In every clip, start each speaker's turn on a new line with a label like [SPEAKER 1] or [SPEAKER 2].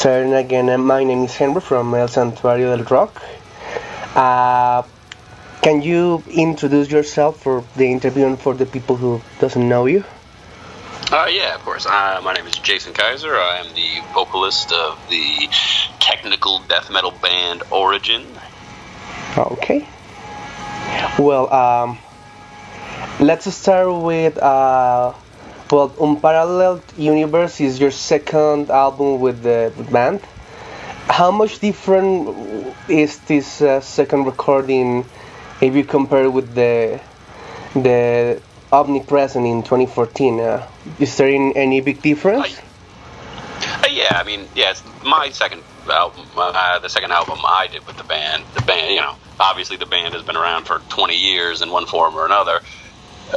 [SPEAKER 1] So again, my name is Henry from El Santuario del Rock. Uh, can you introduce yourself for the interview and for the people who doesn't know you?
[SPEAKER 2] Yeah, of course. My name is Jason Kaiser. I am the vocalist of the technical death metal band Origin.
[SPEAKER 1] Okay. Well, let's start with Unparalleled Universe is your second album with the band. How much different is this second recording if you compare with the Omnipresent in 2014? Is there any big difference?
[SPEAKER 2] It's my second album. The second album I did with the band. The band, obviously the band has been around for 20 years in one form or another.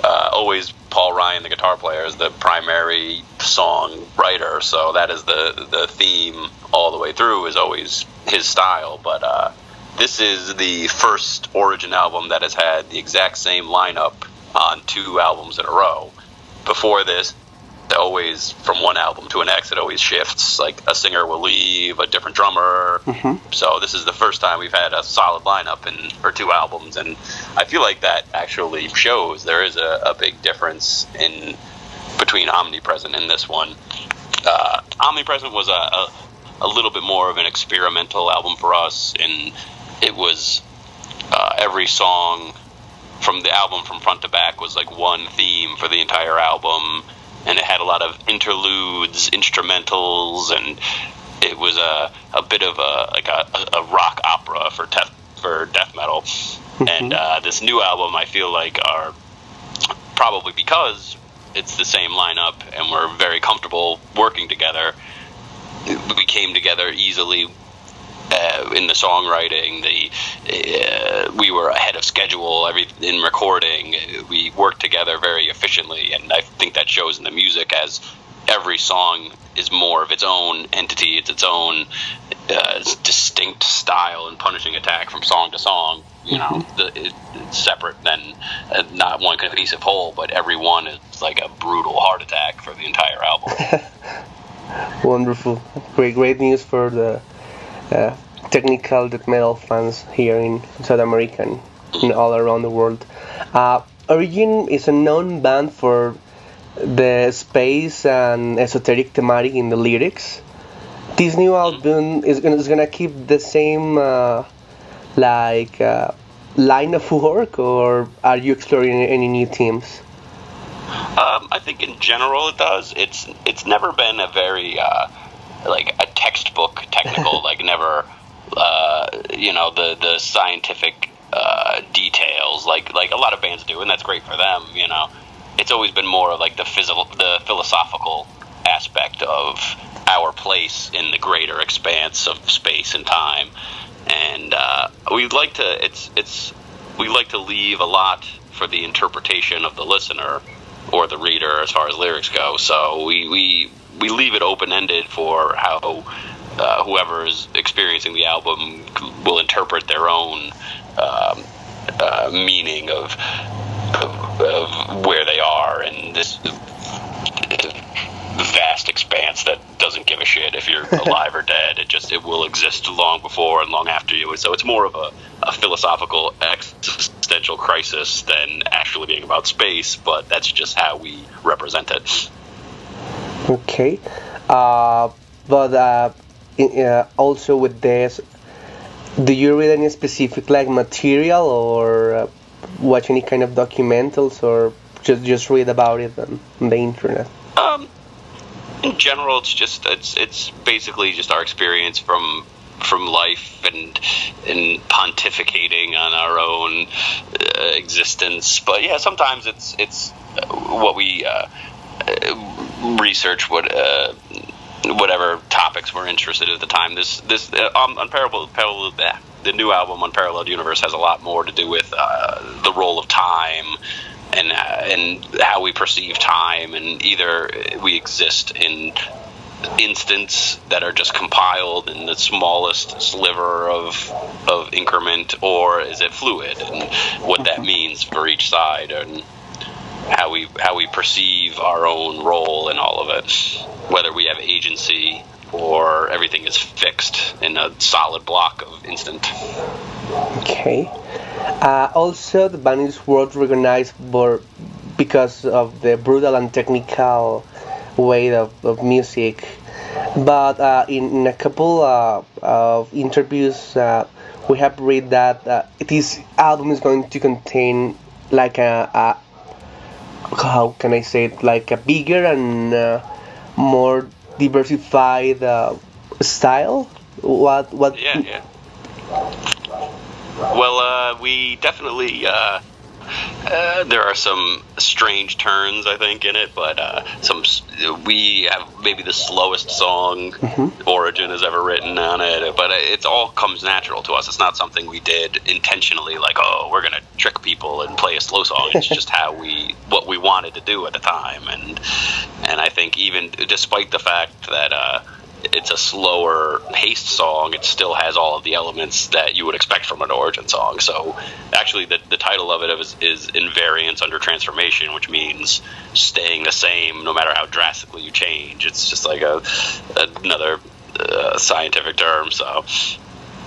[SPEAKER 2] Always Paul Ryan, the guitar player, is the primary song writer, so that is the theme all the way through, is always his style. But this is the first Origin album that has had the exact same lineup on two albums in a row. Before this, always from one album to the next, it always shifts. Like a singer will leave, a different drummer. Mm-hmm. So this is the first time we've had a solid lineup for two albums, and I feel like that actually shows there is a big difference between Omnipresent and this one. Omnipresent was a little bit more of an experimental album for us, and it was every song from the album from front to back was like one theme for the entire album, and it had a lot of interludes, instrumentals, and it was a bit of a rock opera for death metal. Mm-hmm. And this new album, I feel like, are probably because it's the same lineup and we're very comfortable working together. We came together easily. In the songwriting, we were ahead of schedule. In recording, we worked together very efficiently, and I think that shows in the music, as every song is more of its own entity. It's its own distinct style and punishing attack from song to song. It's separate than not one cohesive whole, but every one is like a brutal heart attack for the entire album.
[SPEAKER 1] Wonderful, great news for the technical death metal fans here in South America and all around the world. Origin is a known band for the space and esoteric thematic in the lyrics. This new album is gonna keep the same line of work, or are you exploring any new themes?
[SPEAKER 2] I think in general it does. It's never been a very a textbook technical, never the scientific details like a lot of bands do, and that's great for them. It's always been more of the philosophical aspect of our place in the greater expanse of space and time, and we like to leave a lot for the interpretation of the listener or the reader as far as lyrics go. So we leave it open-ended for how whoever is experiencing the album will interpret their own meaning of where they are in this vast expanse that doesn't give a shit if you're alive or dead. It will exist long before and long after you. So it's more of a philosophical existential crisis than actually being about space, but that's just how we represent it.
[SPEAKER 1] Okay. But also with this, do you read any specific material or watch any kind of documentals, or just read about it on the internet?
[SPEAKER 2] In general, it's basically just our experience from life and pontificating on our own existence. But yeah, sometimes it's what we research, whatever topics we're interested in at the time. This the new album Unparalleled Universe has a lot more to do with the role of time and how we perceive time, and either we exist in instants that are just compiled in the smallest sliver of increment, or is it fluid, and what that means for each side, and how we perceive our own role in all of it, whether we have agency or everything is fixed in a solid block of instant.
[SPEAKER 1] Okay. Also, the band is world recognized because of the brutal and technical way of music. But in a couple of interviews, we have read that this album is going to contain like a how can I say it, like a bigger and more diversified style. What?
[SPEAKER 2] Yeah. Well, we definitely there are some strange turns, I think, in it, but we have maybe the slowest song Origin has ever written on it, but it all comes natural to us. It's not something we did intentionally, like, oh, we're gonna trick people and play a slow song. It's just what we wanted to do at the time, and I think even despite the fact that it's a slower paced song, it still has all of the elements that you would expect from an Origin song. So actually the title of it is Invariance Under Transformation, which means staying the same no matter how drastically you change. It's just like another scientific term. So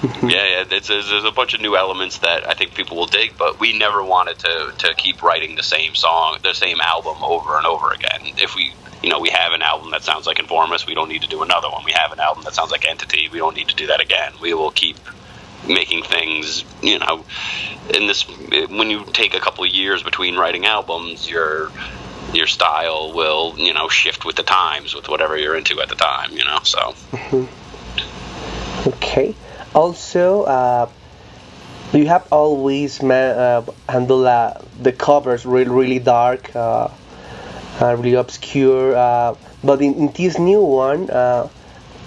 [SPEAKER 2] there's a bunch of new elements that I think people will dig, but we never wanted to keep writing the same song, the same album over and over again. If we have an album that sounds like Informus, we don't need to do another one. We have an album that sounds like Entity, we don't need to do that again. We will keep making things, in this, when you take a couple of years between writing albums, your style will, shift with the times, with whatever you're into at the time, so.
[SPEAKER 1] Okay. Also, you have always handled the covers really dark, really obscure, but in this new one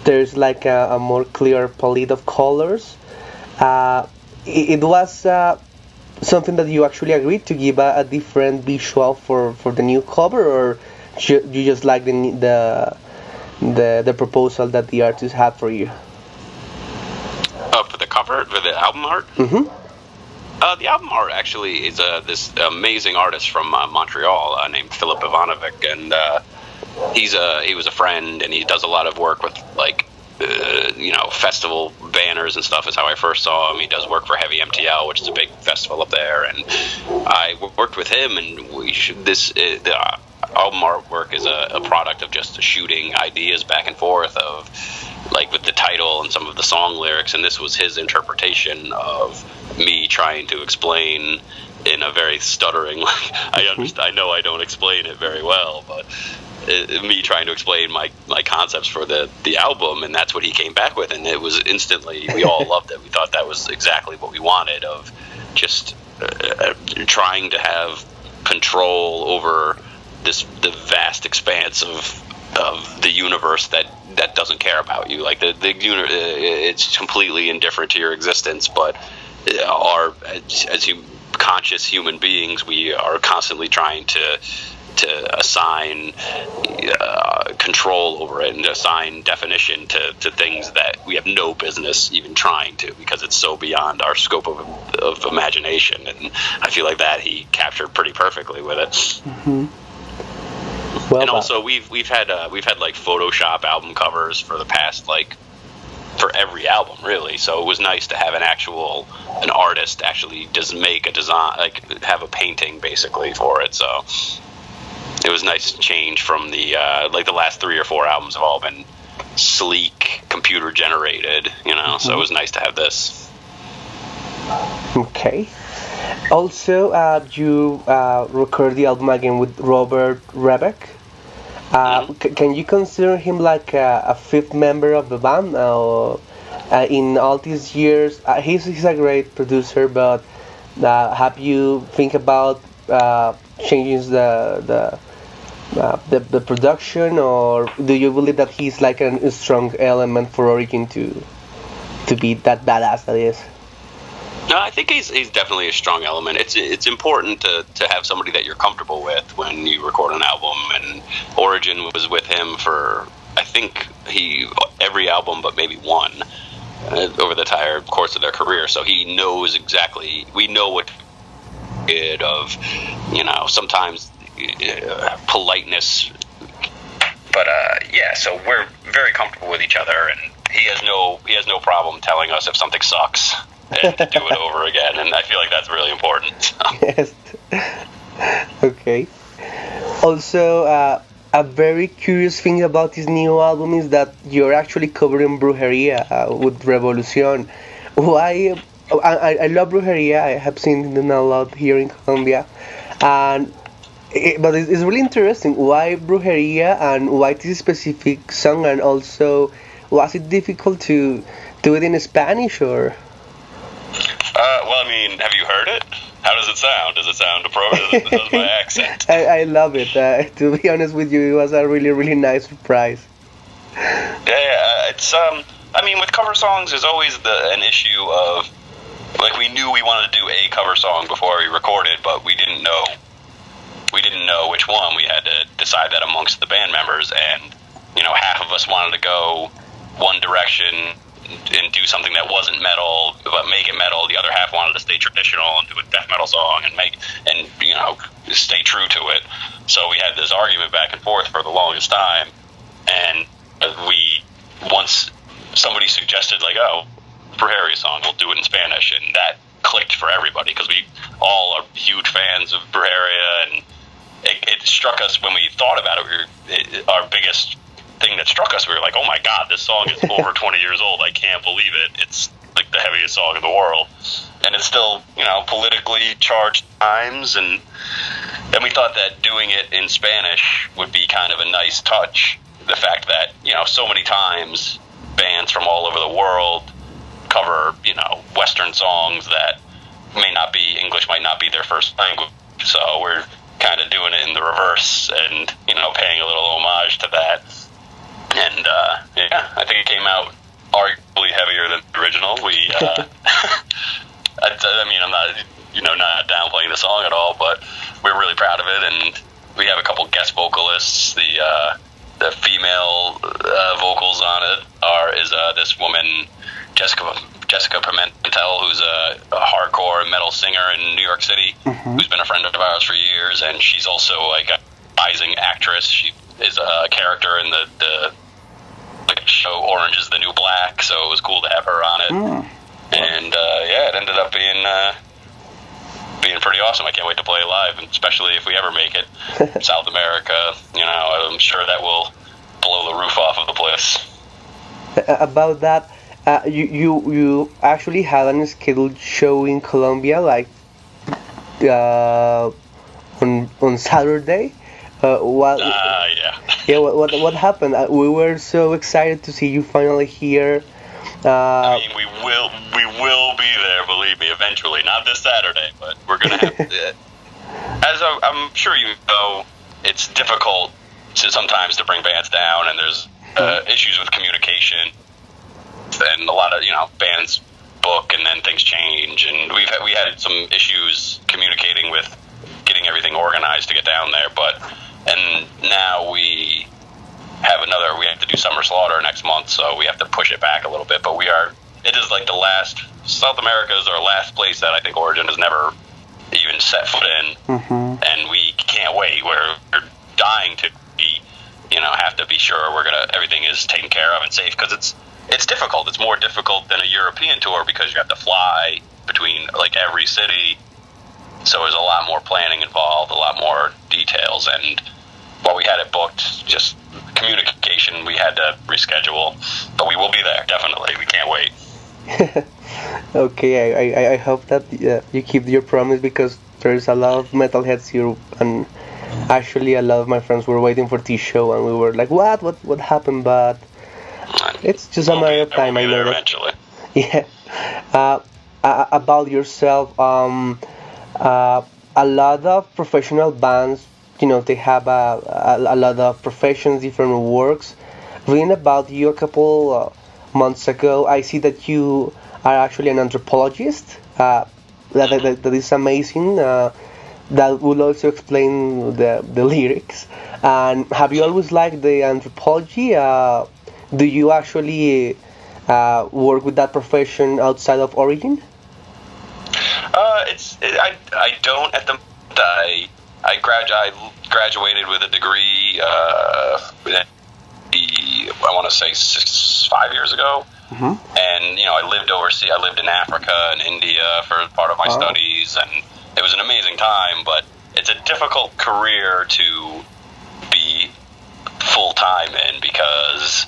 [SPEAKER 1] there's like a more clear palette of colors. It was something that you actually agreed to give a different visual for the new cover, or you just like the proposal that the artist had for you?
[SPEAKER 2] For the cover, for the album art? The album art actually is this amazing artist from Montreal named Philip Ivanovic, and he was a friend, and he does a lot of work with festival banners and stuff. Is how I first saw him. He does work for Heavy MTL, which is a big festival up there, and I worked with him, and the album artwork is a product of just shooting ideas back and forth of, like, with the title and some of the song lyrics, and this was his interpretation of me trying to explain in a very stuttering, like, I know I don't explain it very well, but me trying to explain my concepts for the album, and that's what he came back with, and it was instantly, we all loved it. We thought that was exactly what we wanted, of just trying to have control over the vast expanse of the universe that doesn't care about you. Like the it's completely indifferent to your existence, but as conscious human beings, we are constantly trying to assign control over it and assign definition to things that we have no business even trying to, because it's so beyond our scope of imagination. And I feel like that he captured pretty perfectly with it. Well, and also we've had like Photoshop album covers for the past, like, for every album really, so it was nice to have an artist actually just make a design, like have a painting basically for it. So it was nice to change from the last 3 or 4 albums have all been sleek, computer generated, so it was nice to have this.
[SPEAKER 1] Okay. Also, you record the album again with Robert Rebeck. Can you consider him like a fifth member of the band? In all these years, he's a great producer, but have you think about changing the production, or do you believe that he's like a strong element for Origin to be that badass that he is?
[SPEAKER 2] No, I think he's definitely a strong element. It's important to have somebody that you're comfortable with when you record an album, and Origin was with him for, I think, every album but maybe one over the entire course of their career. So he knows exactly. We know what sometimes politeness But yeah, so we're very comfortable with each other, and he has no problem telling us if something sucks and to do it over again, and I feel like that's really important.
[SPEAKER 1] Yes. Okay. Also, a very curious thing about this new album is that you're actually covering Brujeria with Revolución. Why? I love Brujeria. I have seen them a lot here in Colombia, but it's really interesting. Why Brujeria and why this specific song? And also, was it difficult to do it in Spanish or?
[SPEAKER 2] Well, I mean, have you heard it? How does it sound? Does it sound appropriate? Does my accent?
[SPEAKER 1] I love it. To be honest with you, it was a really, really nice surprise.
[SPEAKER 2] Yeah, it's I mean, with cover songs, there's always an issue of like we knew we wanted to do a cover song before we recorded, but we didn't know which one. We had to decide that amongst the band members, and half of us wanted to go one direction and do something that wasn't metal, but make it metal. The other half wanted to stay traditional and do a death metal song and stay true to it. So we had this argument back and forth for the longest time, and once somebody suggested like, oh, Brujeria song, we'll do it in Spanish, and that clicked for everybody because we all are huge fans of Brujeria, and it struck us when we thought about it. Our biggest thing that struck us, we were like, oh my god, this song is over 20 years old. I can't believe it. It's like the heaviest song in the world, and it's still politically charged times, and we thought that doing it in Spanish would be kind of a nice touch. The fact that so many times bands from all over the world cover Western songs that English might not be their first language, so we're kind of doing it in the reverse and paying a little homage to that. And yeah, I think it came out arguably heavier than the original. I mean, I'm not downplaying the song at all, but we're really proud of it, and we have a couple guest vocalists. The female vocals on it is this woman, Jessica Pimentel, who's a hardcore metal singer in New York City, who's been a friend of ours for years, and she's also like a rising actress. She is a character in the show Orange is the New Black, so it was cool to have her on it. And yeah, it ended up being pretty awesome. I can't wait to play it live, and especially if we ever make it South America. I'm sure that will blow the roof off of the place.
[SPEAKER 1] About that, you actually had a scheduled show in Colombia, like on Saturday. Yeah. What happened? We were so excited to see you finally here.
[SPEAKER 2] I mean, we will be there. Believe me, eventually. Not this Saturday, but we're gonna have. As I'm sure you know, it's difficult sometimes to bring bands down, and there's issues with communication, and a lot of bands book and then things change, and we had some issues communicating with getting everything organized to get down there, and now we have to do Summer Slaughter next month, so we have to push it back a little bit, but it is like South America is our last place that I think Origin has never even set foot in, and we can't wait. We're dying to be, have to be sure everything is taken care of and safe, because it's difficult. It's more difficult than a European tour because you have to fly between like every city. So there's a lot more planning involved, a lot more details, and while we had it booked, just communication, we had to reschedule. But we will be there, definitely. We can't wait.
[SPEAKER 1] Okay, I hope that you keep your promise, because there's a lot of metalheads here, and actually a lot of my friends were waiting for this show, and we were like, what happened? But it's just a matter of time. I know that.
[SPEAKER 2] Eventually.
[SPEAKER 1] Yeah. About yourself, a lot of professional bands, they have a lot of professions, different works. Reading about you a couple months ago, I see that you are actually an anthropologist. That is amazing. That will also explain the lyrics. And have you always liked the anthropology? Do you actually work with that profession outside of Origin?
[SPEAKER 2] I don't at the moment. I graduated with a degree I want to say 5 years ago. And, you know, I lived overseas. I lived in Africa and India for part of my studies, and it was an amazing time, but it's a difficult career to be full-time in, because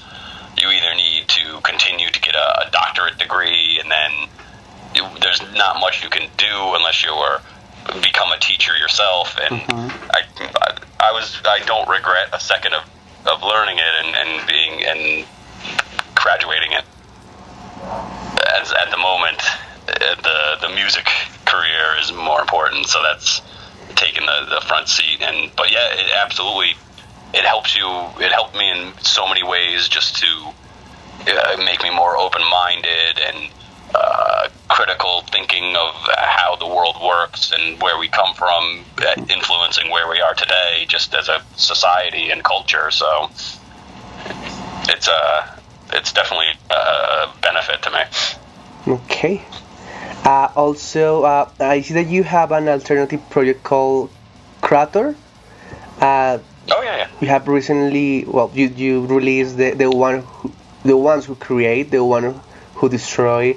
[SPEAKER 2] you either need to continue to get a doctorate degree, and then there's not much you can do unless you become a teacher yourself. And I don't regret a second of learning it and graduating it. As at the moment, the music career is more important, so that's taken the front seat. But yeah, it absolutely, it helps you. It helped me in so many ways, just to make me more open-minded and critical thinking of how the world works and where we come from, influencing where we are today, just as a society and culture. So it's definitely a benefit to me.
[SPEAKER 1] Okay. Also, I see that you have an alternative project called Crater.
[SPEAKER 2] Oh yeah.
[SPEAKER 1] You have recently, well, you released the ones who create, the one who destroy,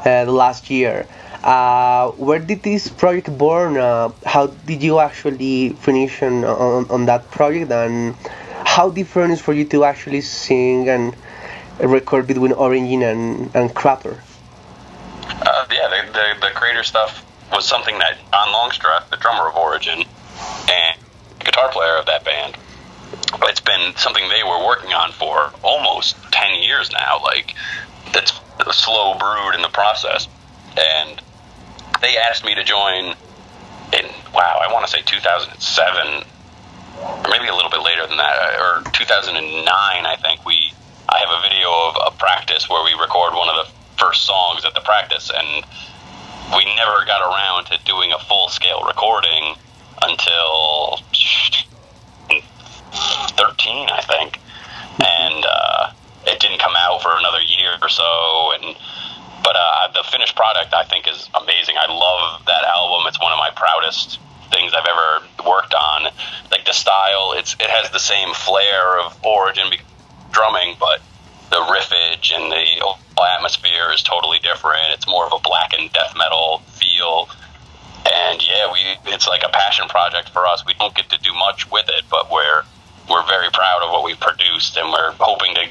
[SPEAKER 1] the last year. Where did this project born? How did you actually finish on that project, and how different is for you to actually sing and record between Origin and Crater?
[SPEAKER 2] The Creator stuff was something that Don Longstreth, the drummer of Origin and guitar player of that band, it's been something they were working on for almost 10 years now. Like, that's slow brewed in the process. And they asked me to join in, I want to say 2007, or maybe a little bit later than that, or 2009, I think. I have a video of a practice where we record one of the first songs at the practice, and we never got around to doing a full-scale recording until 13, I think, and it didn't come out for another year or so. But the finished product, I think, is amazing. I love that album. It's one of my proudest things I've ever worked on. Like, the style, it has the same flair of Origin drumming, but the riffage and the atmosphere is totally different. It's more of a blackened death metal feel. And yeah, it's like a passion project for us. We don't get to do much with it, but we're very proud of what we've produced, and we're hoping to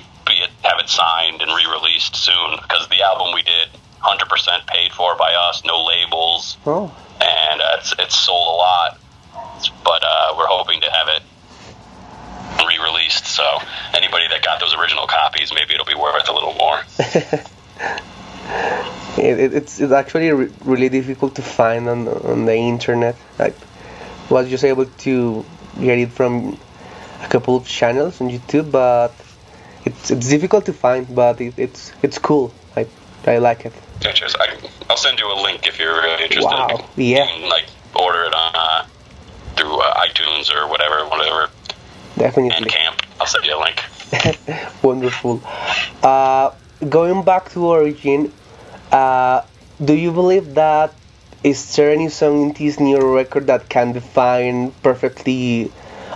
[SPEAKER 2] have it signed and re-released soon, because the album we did 100% paid for by us, no labels. And it's sold a lot, but we're hoping to have it re-released, so anybody that got those original copies, maybe it'll be worth a little more.
[SPEAKER 1] It's actually really difficult to find on the internet. I was just able to get it from a couple of channels on YouTube, but it's difficult to find, but it's cool. I like it.
[SPEAKER 2] I'll send you a link if you're really interested.
[SPEAKER 1] Wow. Yeah.
[SPEAKER 2] You can order it on through iTunes or whatever.
[SPEAKER 1] Definitely.
[SPEAKER 2] Bandcamp. I'll send you a link.
[SPEAKER 1] Wonderful. Going back to Origin, do you believe that is there any song in this new record that can define perfectly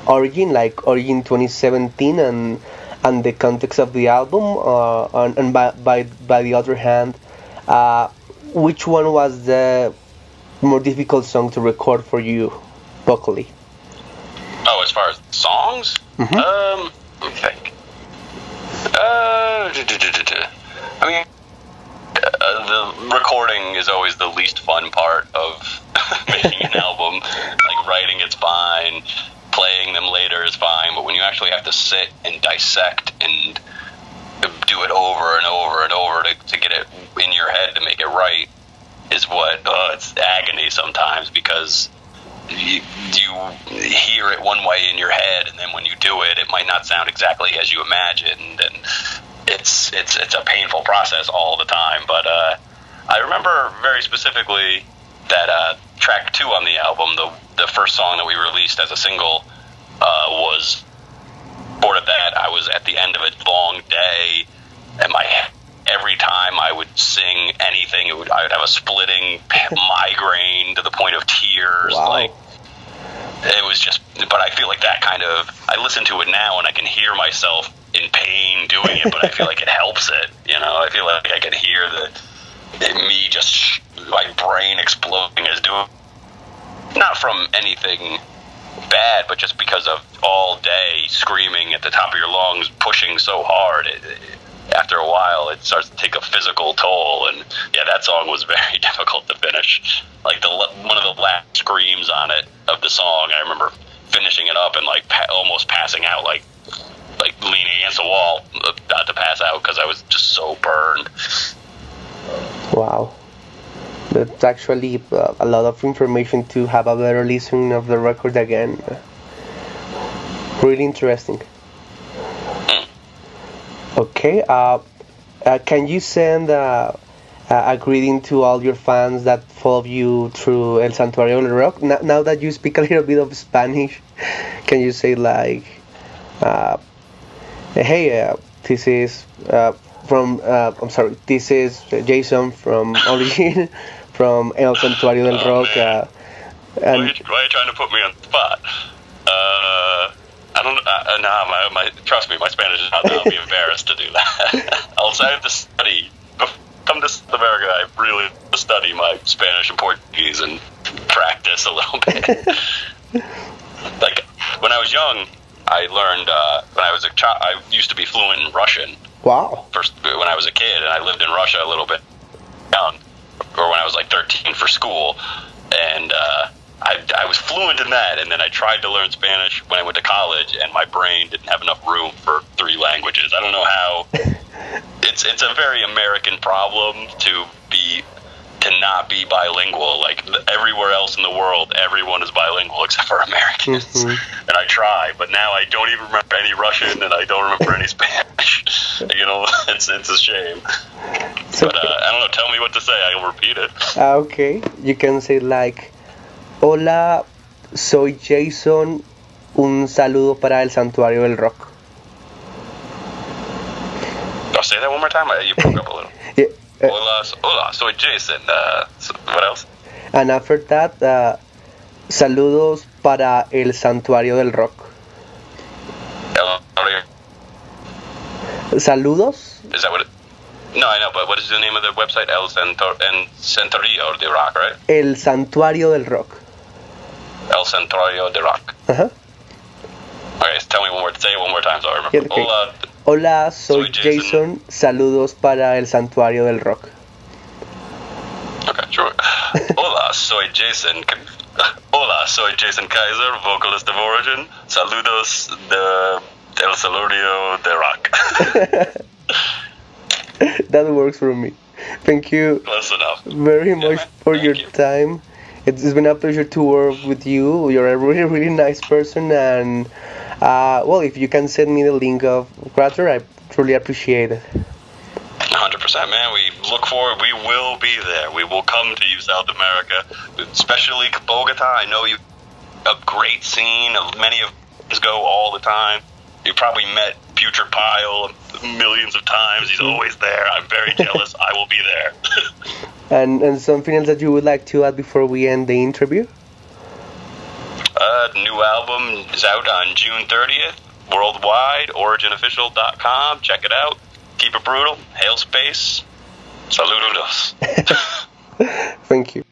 [SPEAKER 1] Origin, like Origin 2017, and the context of the album? And by the other hand, which one was the more difficult song to record for you vocally?
[SPEAKER 2] Oh, as far as songs? Let me think. I mean, the recording is always the least fun part of making an album. Like, writing it's fine, playing them later is fine, but when you actually have to sit and dissect and do it over and over and over to get it in your head to make it right is what, it's agony sometimes, because you hear it one way in your head, and then when you do it, it might not sound exactly as you imagined, and it's a painful process all the time. But I remember very specifically that track 2 on the album, the first song that we released as a single, was part of that. I was at the end of a long day, and every time I would sing anything, I would have a splitting migraine to the point of tears.
[SPEAKER 1] Wow.
[SPEAKER 2] Like, it was just, but I feel like that kind of, I listen to it now and I can hear myself in pain doing it, but I feel like it helps it. I feel like I can hear me just my brain exploding as doing, not from anything bad, but just because of all day screaming at the top of your lungs, pushing so hard. After a while, it starts to take a physical toll, and yeah, that song was very difficult to finish. Like one of the last screams on it of the song, I remember finishing it up and like almost passing out, like leaning against the wall, about to pass out because I was just so burned.
[SPEAKER 1] Wow, that's actually a lot of information to have a better listen of the record again. Really interesting. Okay, can you send a greeting to all your fans that follow you through El Santuario del Rock? Now that you speak a little bit of Spanish, can you say like, hey, this is this is Jason from Origin, from El Santuario del Rock.
[SPEAKER 2] Why are you trying to put me on the spot? I don't. Trust me, my Spanish is not. I'll be embarrassed to do that. I have to study. Come to South America, I really have to study my Spanish and Portuguese and practice a little bit. Like when I was young, I learned. When I was a child, I used to be fluent in Russian.
[SPEAKER 1] Wow.
[SPEAKER 2] First, when I was a kid, and I lived in Russia a little bit young, or when I was like 13 for school, and I was fluent in that, and then I tried to learn Spanish when I went to college, and my brain didn't have enough room for 3 languages. I don't know how. It's a very American problem to not be bilingual. Like everywhere else in the world, everyone is bilingual except for Americans. Mm-hmm. And I try, but now I don't even remember any Russian, and I don't remember any Spanish. It's a shame. But I don't know. Tell me what to say. I'll repeat it.
[SPEAKER 1] Okay, you can say like. Hola, soy Jason, un saludo para el Santuario del Rock.
[SPEAKER 2] I'll say that one more time. You broke up a little.
[SPEAKER 1] Yeah,
[SPEAKER 2] hola, soy Jason. What else?
[SPEAKER 1] And after that, saludos para el Santuario del Rock. Saludos?
[SPEAKER 2] Is that what it? No, I know, but what is the name of the website? El Santuario de Rock, right?
[SPEAKER 1] El Santuario del Rock.
[SPEAKER 2] El Santuario de Rock.
[SPEAKER 1] Uh-huh.
[SPEAKER 2] Okay, tell me say it one more time so I remember.
[SPEAKER 1] Yeah, okay. Hola, soy Jason. Saludos para el Santuario del Rock.
[SPEAKER 2] Okay, sure. Hola, soy Jason. Hola, soy Jason Kaiser, vocalist of Origin. Saludos del Santuario de Rock.
[SPEAKER 1] That works for me. Thank you.
[SPEAKER 2] Close enough.
[SPEAKER 1] Very much for your time. It's been a pleasure to work with you. You're a really, really nice person, and if you can send me the link of Crater, I truly appreciate it.
[SPEAKER 2] 100%, man. We look forward. We will be there. We will come to you, South America, especially Bogota. I know you a great scene. Many of us go all the time. You probably met Future Pile millions of times. He's always there. I'm very jealous. I will be there.
[SPEAKER 1] And something else that you would like to add before we end the interview?
[SPEAKER 2] New album is out on June 30th, worldwide, originofficial.com. Check it out. Keep it brutal. Hail space. Saludos.
[SPEAKER 1] Thank you.